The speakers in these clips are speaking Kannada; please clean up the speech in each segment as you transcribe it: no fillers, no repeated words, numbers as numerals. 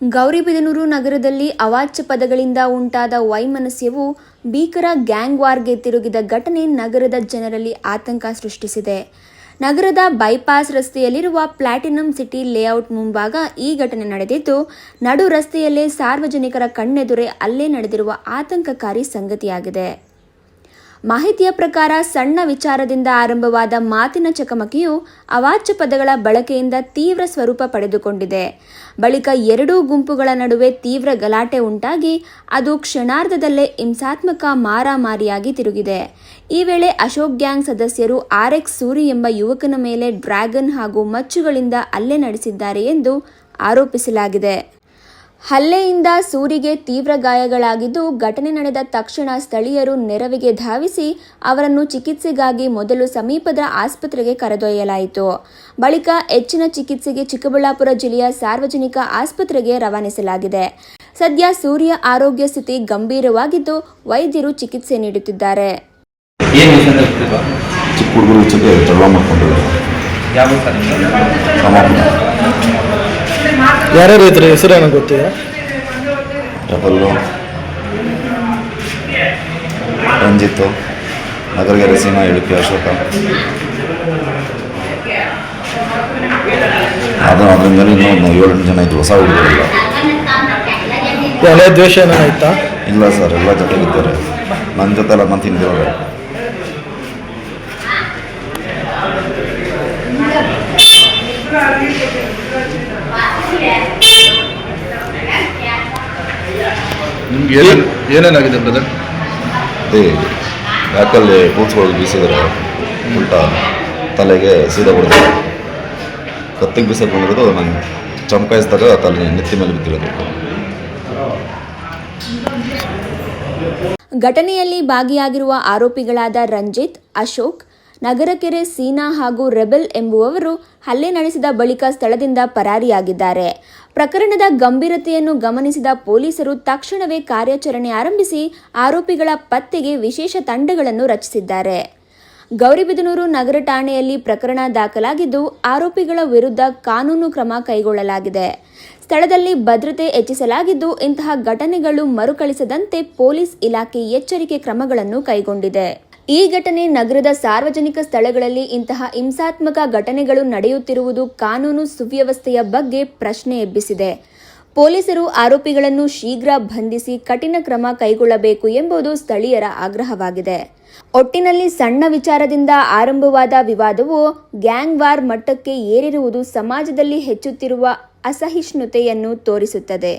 ಗೌರಿಬಿದನೂರು ನಗರದಲ್ಲಿ ಅವಾಚ್ಯ ಪದಗಳಿಂದ ಉಂಟಾದ ವೈಮನಸ್ಯವು ಭೀಕರ ಗ್ಯಾಂಗ್ ವಾರ್ಗೆ ತಿರುಗಿದ ಘಟನೆ ನಗರದ ಜನರಲ್ಲಿ ಆತಂಕ ಸೃಷ್ಟಿಸಿದೆ. ನಗರದ ಬೈಪಾಸ್ ರಸ್ತೆಯಲ್ಲಿರುವ ಪ್ಲಾಟಿನಂ ಸಿಟಿ ಲೇಔಟ್ ಮುಂಭಾಗ ಈ ಘಟನೆ ನಡೆದಿದ್ದು, ನಡು ರಸ್ತೆಯಲ್ಲೇ ಸಾರ್ವಜನಿಕರ ಕಣ್ಣೆದುರೇ ಹಲ್ಲೆ ನಡೆದಿರುವ ಆತಂಕಕಾರಿ ಸಂಗತಿಯಾಗಿದೆ. ಮಾಹಿತಿಯ ಪ್ರಕಾರ ಸಣ್ಣ ವಿಚಾರದಿಂದ ಆರಂಭವಾದ ಮಾತಿನ ಚಕಮಕಿಯು ಅವಾಚ್ಯ ಪದಗಳ ಬಳಕೆಯಿಂದ ತೀವ್ರ ಸ್ವರೂಪ ಪಡೆದುಕೊಂಡಿದೆ. ಬಳಿಕ ಎರಡೂ ಗುಂಪುಗಳ ನಡುವೆ ತೀವ್ರ ಗಲಾಟೆ ಉಂಟಾಗಿ ಅದು ಕ್ಷಣಾರ್ಧದಲ್ಲೇ ಹಿಂಸಾತ್ಮಕ ಮಾರಾಮಾರಿಯಾಗಿ ತಿರುಗಿದೆ. ಈ ವೇಳೆ ಅಶೋಕ್ ಗ್ಯಾಂಗ್ ಸದಸ್ಯರು RX ಸೂರಿ ಎಂಬ ಯುವಕನ ಮೇಲೆ ಡ್ರ್ಯಾಗನ್ ಹಾಗೂ ಮಚ್ಚುಗಳಿಂದ ಹಲ್ಲೆ ನಡೆಸಿದ್ದಾರೆ ಎಂದು ಆರೋಪಿಸಲಾಗಿದೆ. ಹಲ್ಲೆಯಿಂದ ಸೂರಿಗೆ ತೀವ್ರ ಗಾಯಗಳಾಗಿದ್ದು, ಘಟನೆ ನಡೆದ ತಕ್ಷಣ ಸ್ಥಳೀಯರು ನೆರವಿಗೆ ಧಾವಿಸಿ ಅವರನ್ನು ಚಿಕಿತ್ಸೆಗಾಗಿ ಮೊದಲು ಸಮೀಪದ ಆಸ್ಪತ್ರೆಗೆ ಕರೆದೊಯ್ಯಲಾಯಿತು. ಬಳಿಕ ಹೆಚ್ಚಿನ ಚಿಕಿತ್ಸೆಗೆ ಚಿಕ್ಕಬಳ್ಳಾಪುರ ಜಿಲ್ಲೆಯ ಸಾರ್ವಜನಿಕ ಆಸ್ಪತ್ರೆಗೆ ರವಾನಿಸಲಾಗಿದೆ. ಸದ್ಯ ಸೂರ್ಯ ಆರೋಗ್ಯ ಸ್ಥಿತಿ ಗಂಭೀರವಾಗಿದ್ದು, ವೈದ್ಯರು ಚಿಕಿತ್ಸೆ ನೀಡುತ್ತಿದ್ದಾರೆ. ಯಾರ್ಯಾರು ಇದ್ರೆ ಹೆಸರೇನು ಗೊತ್ತಿದೆ? ಡಬಲ್ಲು, ರಂಜಿತ್ತು, ನಗರಗೆರೆ ಸೀನಾ, ಇಳುಕಿ ಅಶೋಕ. ಅದ್ರ ಮೇಲೆ ಇನ್ನೂ 7-8 ಜನ ಇದ್ದು, ಹೊಸ ಹುಡುಗರಿಲ್ಲ. ಹಳೆ ದ್ವೇಷ ಏನಾಯ್ತಾ? ಇಲ್ಲ ಸರ್, ಎಲ್ಲ ಜೊತೆಗಿದ್ದಾರೆ. ನನ್ನ ಜೊತೆ ಎಲ್ಲ ನಾನು ತಿಂದಿರೋರು. ನಿಮ್ಗೆ ಏನೇನಾಗಿದೆ ಬ್ರದರ್? ಅದೇ ಯಾಕಲ್ಲಿ ಕೂತ್ಕೊಳ್ಳೋದು ಬೀಸಿದ್ರೆ ಉಲ್ಟಾ ತಲೆಗೆ ಸೀದಾ ಹೊಡೆದು ಕತ್ತಿಗೆ ಬೀಸಕ್ಕೆ ಬಂದಿರೋದು. ನಾನು ಚಮಕಾಯಿಸಿದಾಗ ತಲೆ ನೆತ್ತಿ ಮೇಲೆ ಬಿದ್ದಿರೋದು. ಘಟನೆಯಲ್ಲಿ ಭಾಗಿಯಾಗಿರುವ ಆರೋಪಿಗಳಾದ ರಂಜಿತ್, ಅಶೋಕ್, ನಗರಕೆರೆ ಸೀನಾ ಹಾಗೂ ರೆಬೆಲ್ ಎಂಬುವವರು ಹಲ್ಲೆ ನಡೆಸಿದ ಬಳಿಕ ಸ್ಥಳದಿಂದ ಪರಾರಿಯಾಗಿದ್ದಾರೆ. ಪ್ರಕರಣದ ಗಂಭೀರತೆಯನ್ನು ಗಮನಿಸಿದ ಪೊಲೀಸರು ತಕ್ಷಣವೇ ಕಾರ್ಯಾಚರಣೆ ಆರಂಭಿಸಿ ಆರೋಪಿಗಳ ಪತ್ತೆಗೆ ವಿಶೇಷ ತಂಡಗಳನ್ನು ರಚಿಸಿದ್ದಾರೆ. ಗೌರಿಬಿದನೂರು ನಗರ ಠಾಣೆಯಲ್ಲಿ ಪ್ರಕರಣ ದಾಖಲಾಗಿದ್ದು, ಆರೋಪಿಗಳ ವಿರುದ್ಧ ಕಾನೂನು ಕ್ರಮ ಕೈಗೊಳ್ಳಲಾಗಿದೆ. ಸ್ಥಳದಲ್ಲಿ ಭದ್ರತೆ ಹೆಚ್ಚಿಸಲಾಗಿದ್ದು, ಇಂತಹ ಘಟನೆಗಳು ಮರುಕಳಿಸದಂತೆ ಪೊಲೀಸ್ ಇಲಾಖೆ ಎಚ್ಚರಿಕೆ ಕ್ರಮಗಳನ್ನು ಕೈಗೊಂಡಿದೆ. ಈ ಘಟನೆ ನಗರದ ಸಾರ್ವಜನಿಕ ಸ್ಥಳಗಳಲ್ಲಿ ಇಂತಹ ಹಿಂಸಾತ್ಮಕ ಘಟನೆಗಳು ನಡೆಯುತ್ತಿರುವುದು ಕಾನೂನು ಸುವ್ಯವಸ್ಥೆಯ ಬಗ್ಗೆ ಪ್ರಶ್ನೆ ಎಬ್ಬಿಸಿದೆ. ಪೊಲೀಸರು ಆರೋಪಿಗಳನ್ನು ಶೀಘ್ರ ಬಂಧಿಸಿ ಕಠಿಣ ಕ್ರಮ ಕೈಗೊಳ್ಳಬೇಕು ಎಂಬುದು ಸ್ಥಳೀಯರ ಆಗ್ರಹವಾಗಿದೆ. ಒಟ್ಟಿನಲ್ಲಿ ಸಣ್ಣ ವಿಚಾರದಿಂದ ಆರಂಭವಾದ ವಿವಾದವು ಗ್ಯಾಂಗ್ ವಾರ್ ಮಟ್ಟಕ್ಕೆ ಏರಿರುವುದು ಸಮಾಜದಲ್ಲಿ ಹೆಚ್ಚುತ್ತಿರುವ ಅಸಹಿಷ್ಣುತೆಯನ್ನು ತೋರಿಸುತ್ತದೆ.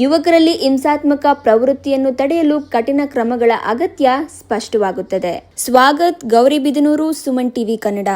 ಯುವಕರಲ್ಲಿ ಹಿಂಸಾತ್ಮಕ ಪ್ರವೃತ್ತಿಯನ್ನು ತಡೆಯಲು ಕಠಿಣ ಕ್ರಮಗಳ ಅಗತ್ಯ ಸ್ಪಷ್ಟವಾಗುತ್ತದೆ. ಸ್ವಾಗತ್, ಗೌರಿಬಿದನೂರು, ಸುಮನ್ ಟಿವಿ ಕನ್ನಡ.